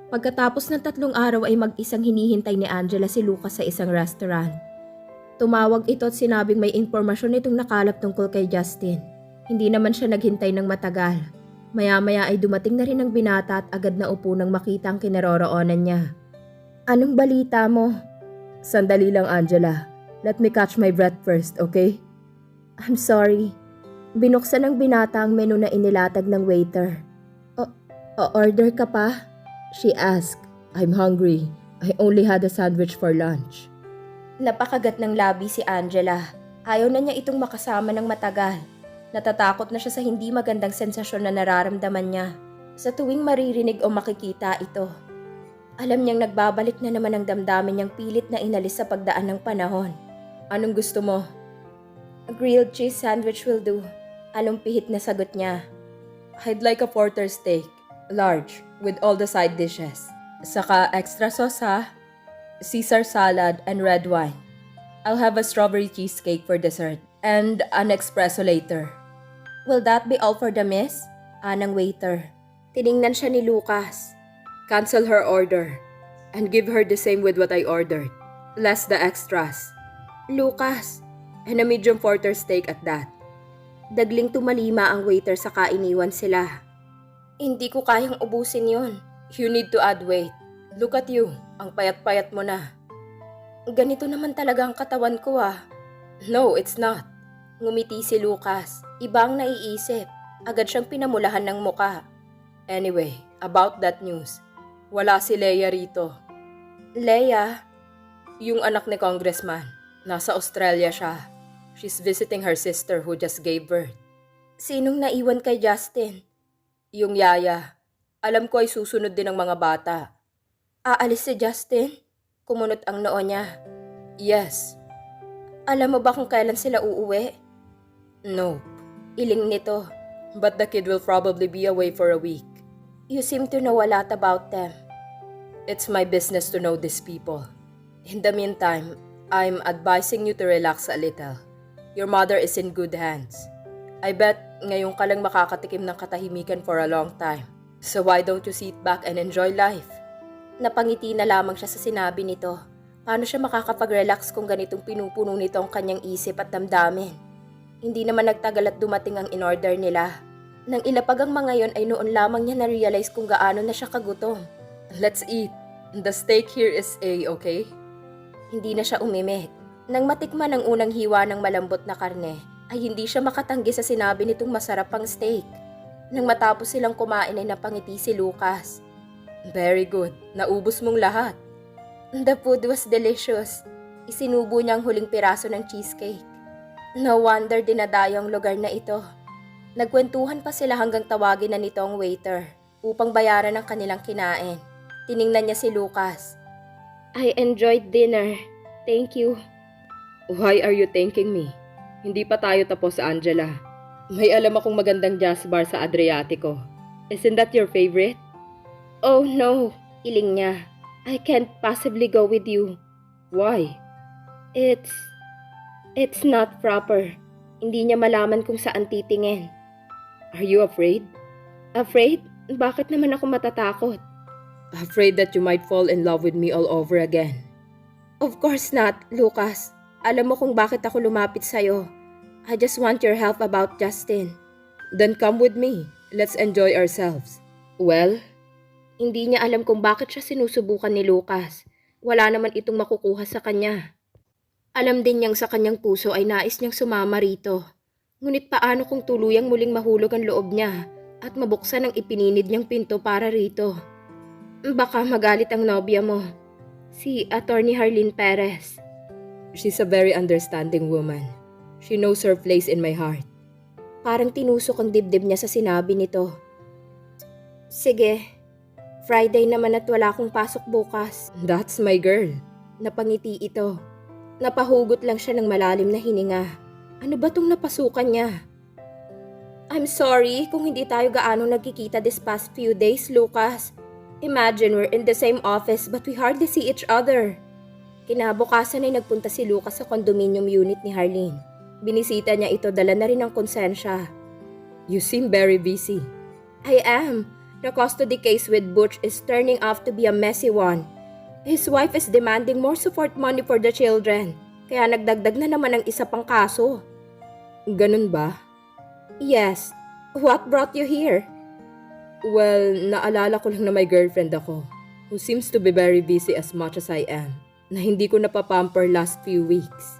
Pagkatapos ng 3 araw ay mag-isang hinihintay ni Angela si Lucas sa isang restaurant. Tumawag ito at sinabing may impormasyon itong nakalap tungkol kay Justin. Hindi naman siya naghintay ng matagal. Maya-maya ay dumating na rin ang binata at agad na upo nang makita ang kinaroroonan niya. Anong balita mo? Sandali lang, Angela. Let me catch my breath first, okay? I'm sorry. Binuksan ng binata ang menu na inilatag ng waiter. O-order ka pa? She asked. I'm hungry. I only had a sandwich for lunch. Napakagat ng labi si Angela. Ayaw na niya itong makasama ng matagal. Natatakot na siya sa hindi magandang sensasyon na nararamdaman niya sa tuwing maririnig o makikita ito. Alam niyang nagbabalik na naman ang damdamin niyang pilit na inalis sa pagdaan ng panahon. Anong gusto mo? A grilled cheese sandwich will do. Anong pihit na sagot niya? I'd like a porter steak, large, with all the side dishes. Saka extra sauce ha? Caesar salad and red wine. I'll have a strawberry cheesecake for dessert and an espresso later. Will that be all for the miss? Anang waiter. Tiningnan siya ni Lucas. Cancel her order and give her the same with what I ordered. Less the extras. Lucas, and a medium porter steak at that. Dagling tumalima ang waiter saka iniwan sila. Hindi ko kayang ubusin yon. You need to add weight. Look at you, ang payat-payat mo na. Ganito naman talaga ang katawan ko ah. No, it's not. Ngumiti si Lucas. Iba ang naiisip. Agad siyang pinamulahan ng muka. Anyway, about that news. Wala si Leia rito. Leia? Yung anak ni Congressman. Nasa Australia siya. She's visiting her sister who just gave birth. Sinong naiwan kay Justin? Yung yaya. Alam ko ay susunod din ng mga bata. Aalis si Justin? Kumunot ang noo niya. Yes. Alam mo ba kung kailan sila uuwi? No. Iling nito. But the kid will probably be away for a week. You seem to know a lot about them. It's my business to know these people. In the meantime, I'm advising you to relax a little. Your mother is in good hands. I bet ngayon ka lang makakatikim ng katahimikan for a long time. So why don't you sit back and enjoy life? Napangiti na lamang siya sa sinabi nito. Paano siya makakapag-relax kung ganitong pinupuno nito ang kanyang isip at damdamin? Hindi naman nagtagal at dumating ang in-order nila. Nang ilapag ang mga yon ay noon lamang niya na-realize kung gaano na siya kagutom. Let's eat. The steak here is okay? Hindi na siya umimik. Nang matikman ang unang hiwa ng malambot na karne, ay hindi siya makatanggi sa sinabi nitong masarap ang steak. Nang matapos silang kumain ay napangiti si Lucas. Very good. Naubos mong lahat. The food was delicious. Isinubo niya ang huling piraso ng cheesecake. No wonder dinadayo ang lugar na ito. Nagkwentuhan pa sila hanggang tawagin na nito ang waiter upang bayaran ang kanilang kinain. Tiningnan niya si Lucas. I enjoyed dinner. Thank you. Why are you thanking me? Hindi pa tayo tapos, Angela. May alam akong magandang jazz bar sa Adriatico. Isn't that your favorite? Oh no, iling niya. I can't possibly go with you. Why? It's not proper. Hindi niya malaman kung saan titingin. Are you afraid? Afraid? Bakit naman ako matatakot? Afraid that you might fall in love with me all over again. Of course not, Lucas. Alam mo kung bakit ako lumapit sa'yo. I just want your help about Justin. Then come with me. Let's enjoy ourselves. Well, hindi niya alam kung bakit siya sinusubukan ni Lucas. Wala naman itong makukuha sa kanya. Alam din niyang sa kanyang puso ay nais niyang sumama rito. Ngunit paano kung tuluyang muling mahulog ang loob niya at mabuksan ang ipininid niyang pinto para rito? Baka magalit ang nobya mo. Si Attorney Harleen Perez. She's a very understanding woman. She knows her place in my heart. Parang tinusok ang dibdib niya sa sinabi nito. Sige, Friday naman at wala akong pasok bukas. That's my girl. Napangiti ito. Napahugot lang siya ng malalim na hininga. Ano ba tong napasukan niya? I'm sorry kung hindi tayo gaano nagkikita this past few days, Lucas. Imagine we're in the same office but we hardly see each other. Kinabukasan ay nagpunta si Lucas sa condominium unit ni Harleen. Binisita niya ito, dala na rin ang konsensya. You seem very busy. I am. The custody case with Butch is turning out to be a messy one. His wife is demanding more support money for the children, kaya nagdagdag na naman ng isa pang kaso. Ganun ba? Yes. What brought you here? Well, naalala ko lang na may girlfriend ako, who seems to be very busy as much as I am, na hindi ko napapamper last few weeks.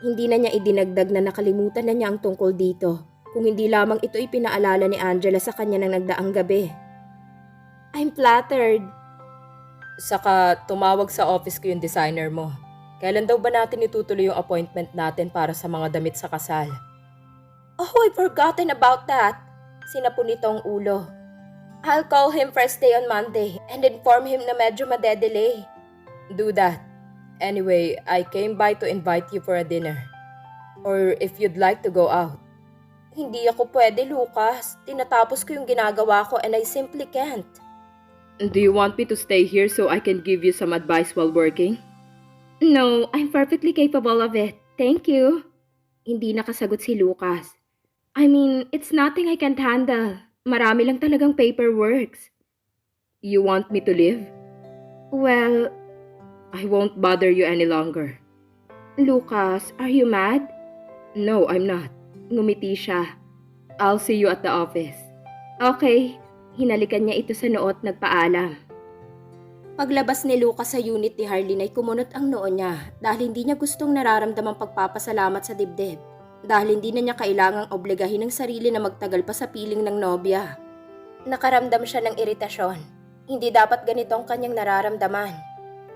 Hindi na niya idinagdag na nakalimutan na niya ang tungkol dito, kung hindi lamang ito ipinaalala ni Angela sa kanya ng nagdaang gabi. I'm flattered. Saka tumawag sa office ko yung designer mo. Kailan daw ba natin itutuloy yung appointment natin para sa mga damit sa kasal? Oh, I've forgotten about that. Sinapo nito ang ulo. I'll call him first day on Monday and inform him na medyo madedelay. Do that. Anyway, I came by to invite you for a dinner. Or if you'd like to go out. Hindi ako pwede, Lucas. Tinatapos ko yung ginagawa ko and I simply can't. Do you want me to stay here so I can give you some advice while working? No, I'm perfectly capable of it. Thank you. Hindi nakasagot si Lucas. I mean, it's nothing I can't handle. Marami lang talagang paperworks. You want me to leave? Well, I won't bother you any longer. Lucas, are you mad? No, I'm not. Ngumiti siya. I'll see you at the office. Okay. Hinalikan niya ito sa noo at nagpaalam. Paglabas ni Lucas sa unit ni Harleen ay kumunot ang noo niya dahil hindi niya gustong nararamdamang pagpapasalamat sa dibdib. Dahil hindi na niya kailangang obligahin ang sarili na magtagal pa sa piling ng nobya. Nakaramdam siya ng iritasyon. Hindi dapat ganito ang kanyang nararamdaman.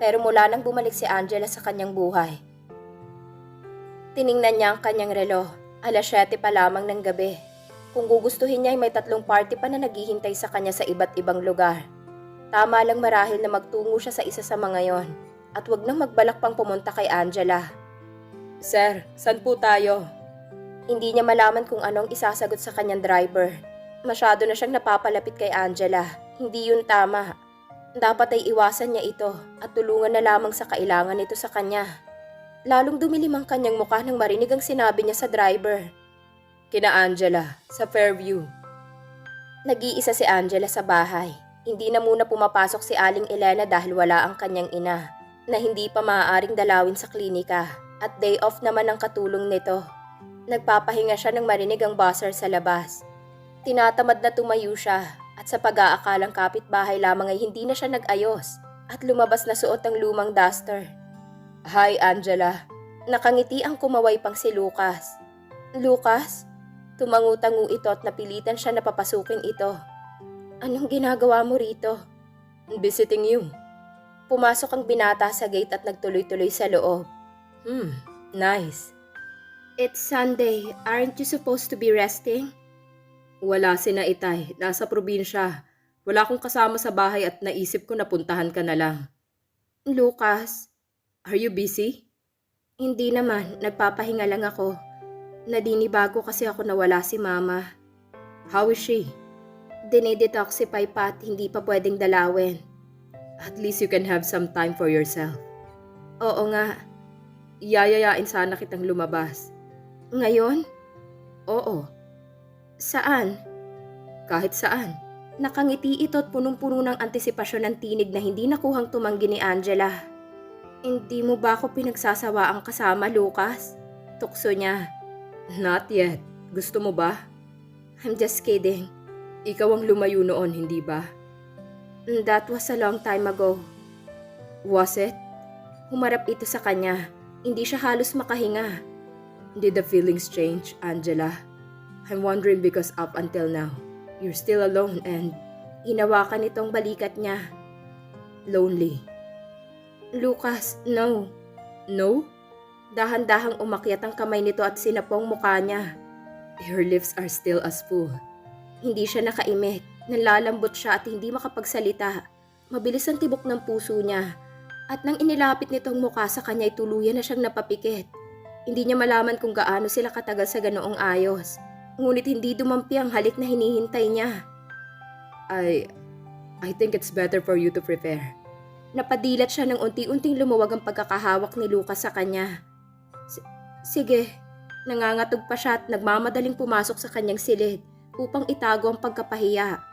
Pero mula nang bumalik si Angela sa kanyang buhay. Tiningnan niya ang kanyang relo. 7:00 pa lamang ng gabi. Kung gugustuhin niya ay may 3 party pa na naghihintay sa kanya sa iba't ibang lugar. Tama lang marahil na magtungo siya sa isa sa mga yon at wag nang magbalak pang pumunta kay Angela. Sir, saan po tayo? Hindi niya malaman kung anong isasagot sa kanyang driver. Masyado na siyang napapalapit kay Angela. Hindi yun tama. Dapat ay iwasan niya ito at tulungan na lamang sa kailangan nito sa kanya. Lalong dumilim ang kanyang mukha nang marinig ang sinabi niya sa driver. Kina Angela, sa Fairview. Nag-iisa si Angela sa bahay. Hindi na muna pumapasok si Aling Elena dahil wala ang kanyang ina, na hindi pa maaaring dalawin sa klinika, at day off naman ang katulong nito. Nagpapahinga siya nang marinig ang buzzer sa labas. Tinatamad na tumayo siya, at sa pag-aakalang kapitbahay lamang ay hindi na siya nag-ayos, at lumabas na suot ang lumang duster. Hi, Angela. Nakangiti ang kumaway pang si Lucas. Lucas? Tumangu-tangu ito at napilitan siya na papasukin ito. Anong ginagawa mo rito? Visiting you. Pumasok ang binata sa gate at nagtuloy-tuloy sa loob. Nice. It's Sunday. Aren't you supposed to be resting? Wala si na Itay. Nasa probinsya. Wala akong kasama sa bahay at naisip ko na puntahan ka na lang. Lucas, are you busy? Hindi naman. Nagpapahinga lang ako. Nadinibago kasi ako nawala si Mama. How is she? Dinidetoxify pa at hindi pa pwedeng dalawin. At least you can have some time for yourself. Oo nga. Yayayain sana kitang lumabas. Ngayon? Oo. Saan? Kahit saan. Nakangiti ito at punong-puno ng antisipasyon ng tinig na hindi nakuhang tumanggi ni Angela. Hindi mo ba ako pinagsasawaang kasama, Lucas? Tukso niya. Not yet. Gusto mo ba? I'm just kidding. Ikaw ang lumayo noon, hindi ba? That was a long time ago. Was it? Humarap ito sa kanya. Hindi siya halos makahinga. Did the feelings change, Angela? I'm wondering because up until now, you're still alone and hinawakan itong balikat niya. Lonely. Lucas, no. No? Dahan-dahang umakyat ang kamay nito at sinapong mukha niya. Her lips are still as full. Hindi siya nakaimik. Nalalambot siya at hindi makapagsalita. Mabilis ang tibok ng puso niya. At nang inilapit nitong mukha sa kanya ay tuluyan na siyang napapikit. Hindi niya malaman kung gaano sila katagal sa ganoong ayos. Ngunit hindi dumampi ang halik na hinihintay niya. I think it's better for you to prepare. Napadilat siya nang unti-unting lumuwag ang pagkakahawak ni Lucas sa kanya. Sige. Nangangatog pa siya at nagmamadaling pumasok sa kanyang silid upang itago ang pagkapahiya.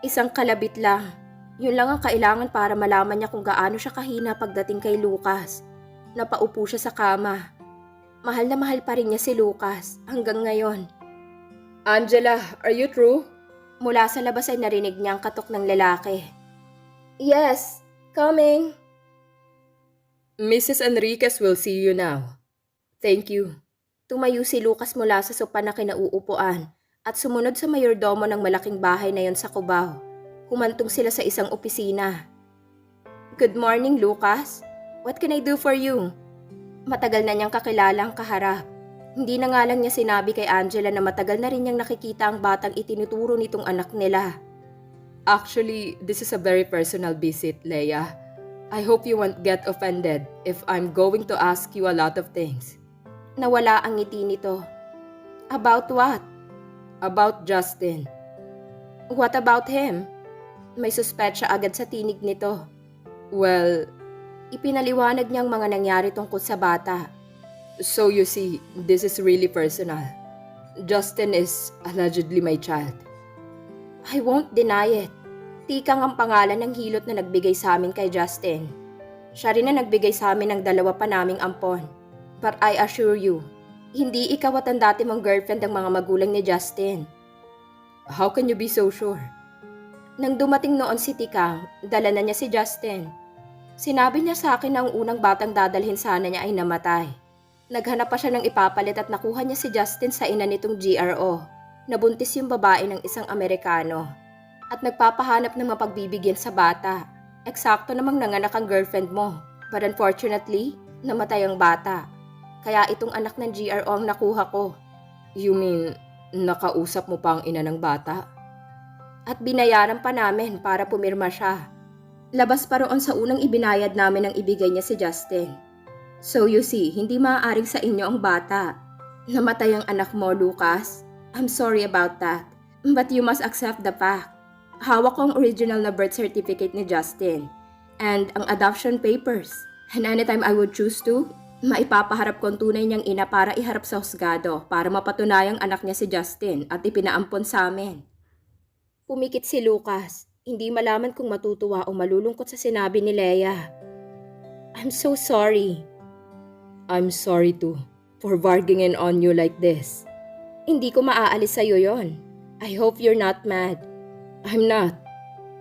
Isang kalabit lang. Yun lang ang kailangan para malaman niya kung gaano siya kahina pagdating kay Lucas. Napaupo siya sa kama. Mahal na mahal pa rin niya si Lucas hanggang ngayon. Angela, are you through? Mula sa labas ay narinig niya ang katok ng lalaki. Yes, coming. Mrs. Enriquez will see you now. Thank you. Tumayo si Lucas mula sa sopa na kinauupuan at sumunod sa mayordomo ng malaking bahay na yon sa Cubao. Humantong sila sa isang opisina. Good morning, Lucas. What can I do for you? Matagal na niyang kakilala ang kaharap. Hindi na nga lang niya sinabi kay Angela na matagal na rin niyang nakikita ang batang itinuturo nitong anak nila. Actually, this is a very personal visit, Leia. I hope you won't get offended if I'm going to ask you a lot of things. Nawala ang ngiti nito. About what? About Justin. What about him? May suspetsya agad sa tinig nito. Well, ipinaliwanag niyang mga nangyari tungkol sa bata. So you see, this is really personal. Justin is allegedly my child. I won't deny it. Tikang ang pangalan ng hilot na nagbigay sa amin kay Justin. Siya rin na nagbigay sa amin ng dalawa pa naming ampon. But I assure you, hindi ikaw at ang dati mong girlfriend ang mga magulang ni Justin. How can you be so sure? Nang dumating noon si Tikang, dala na niya si Justin. Sinabi niya sa akin na ang unang batang dadalhin sana niya ay namatay. Naghanap pa siya ng ipapalit at nakuha niya si Justin sa ina nitong GRO. Nabuntis yung babae ng isang Amerikano. At nagpapahanap ng mapagbibigyan sa bata. Eksakto namang nanganak ang girlfriend mo. But unfortunately, namatay ang bata. Kaya itong anak ng GRO ang nakuha ko. You mean, nakausap mo pa ang ina ng bata? At binayaran pa namin para pumirma siya. Labas pa roon sa unang ibinayad namin ang ibigay niya si Justin. So you see, hindi maaaring sa inyo ang bata. Namatay ang anak mo, Lucas. I'm sorry about that. But you must accept the fact. Hawak ko ang original na birth certificate ni Justin. And ang adoption papers. And anytime I would choose to, maipapaharap ko ang tunay niyang ina para iharap sa husgado para mapatunayang anak niya si Justin at ipinaampon sa amin. Pumikit si Lucas, hindi malaman kung matutuwa o malulungkot sa sinabi ni Leia. I'm so sorry. I'm sorry too, for bargaining on you like this. Hindi ko maaalis sa'yo yon. I hope you're not mad. I'm not.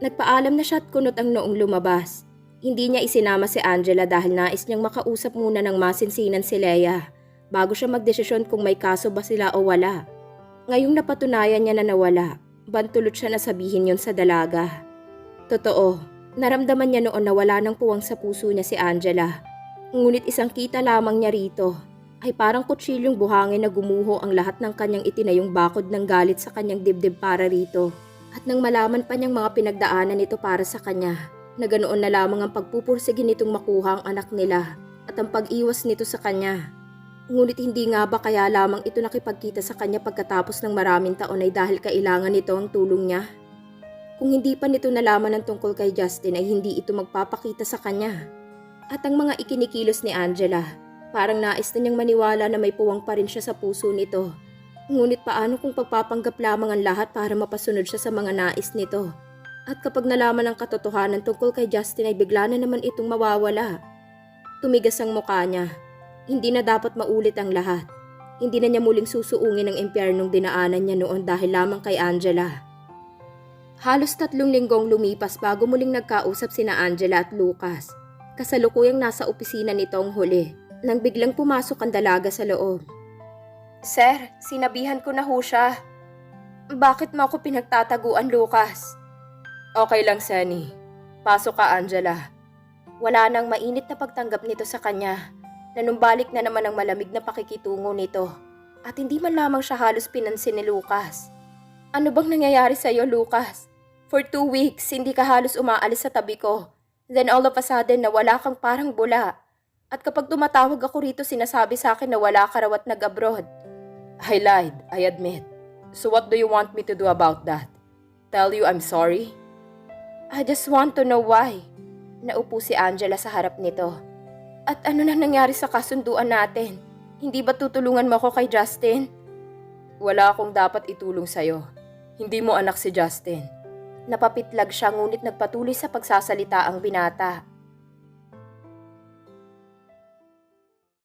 Nagpaalam na siya at kunot ang noong lumabas. Hindi niya isinama si Angela dahil nais niyang makausap muna ng masinsinan si Leia bago siya magdesisyon kung may kaso ba sila o wala. Ngayong napatunayan niya na nawala, bantulot siya na sabihin yon sa dalaga. Totoo, naramdaman niya noon na wala ng puwang sa puso niya si Angela. Ngunit isang kita lamang niya rito ay parang kutsilyong buhangin na gumuho ang lahat ng kanyang itinayong bakod ng galit sa kanyang dibdib para rito. At nang malaman pa niyang mga pinagdaanan nito para sa kanya, na ganoon na lamang ang pagpupursige nitong makuha ang anak nila at ang pag-iwas nito sa kanya. Ngunit hindi nga ba kaya lamang ito nakipagkita sa kanya pagkatapos ng maraming taon ay dahil kailangan nito ang tulong niya? Kung hindi pa nito nalaman ng tungkol kay Justin ay hindi ito magpapakita sa kanya. At ang mga ikinikilos ni Angela, parang nais na niyang maniwala na may puwang pa rin siya sa puso nito. Ngunit paano kung pagpapanggap lamang ang lahat para mapasunod siya sa mga nais nito? At kapag nalaman ang katotohanan tungkol kay Justin ay bigla na naman itong mawawala. Tumigas ang mukha niya. Hindi na dapat maulit ang lahat. Hindi na niya muling susuungin ang impyernong dinaanan niya noon dahil lamang kay Angela. Halos 3 linggong lumipas bago muling nagkausap sina Angela at Lucas. Kasalukuyang nasa opisina nito ang huli nang biglang pumasok ang dalaga sa loob. Sir, sinabihan ko na ho siya. Bakit mo ako pinagtataguan, Lucas? Okay lang, Sunny. Pasok ka, Angela. Wala nang mainit na pagtanggap nito sa kanya. Nanumbalik na naman ang malamig na pakikitungo nito. At hindi man lamang siya halos pinansin ni Lucas. Ano bang nangyayari sa'yo, Lucas? For 2 weeks, hindi ka halos umaalis sa tabi ko. Then all of a sudden, nawala kang parang bula. At kapag tumatawag ako rito, sinasabi sa akin na wala ka raw at nag-abroad. I lied, I admit. So what do you want me to do about that? Tell you I'm sorry? I just want to know why. Naupo si Angela sa harap nito. At ano na nangyari sa kasunduan natin? Hindi ba tutulungan mo ako kay Justin? Wala akong dapat itulong sa'yo. Hindi mo anak si Justin. Napapitlag siya ngunit nagpatuloy sa pagsasalita ang binata.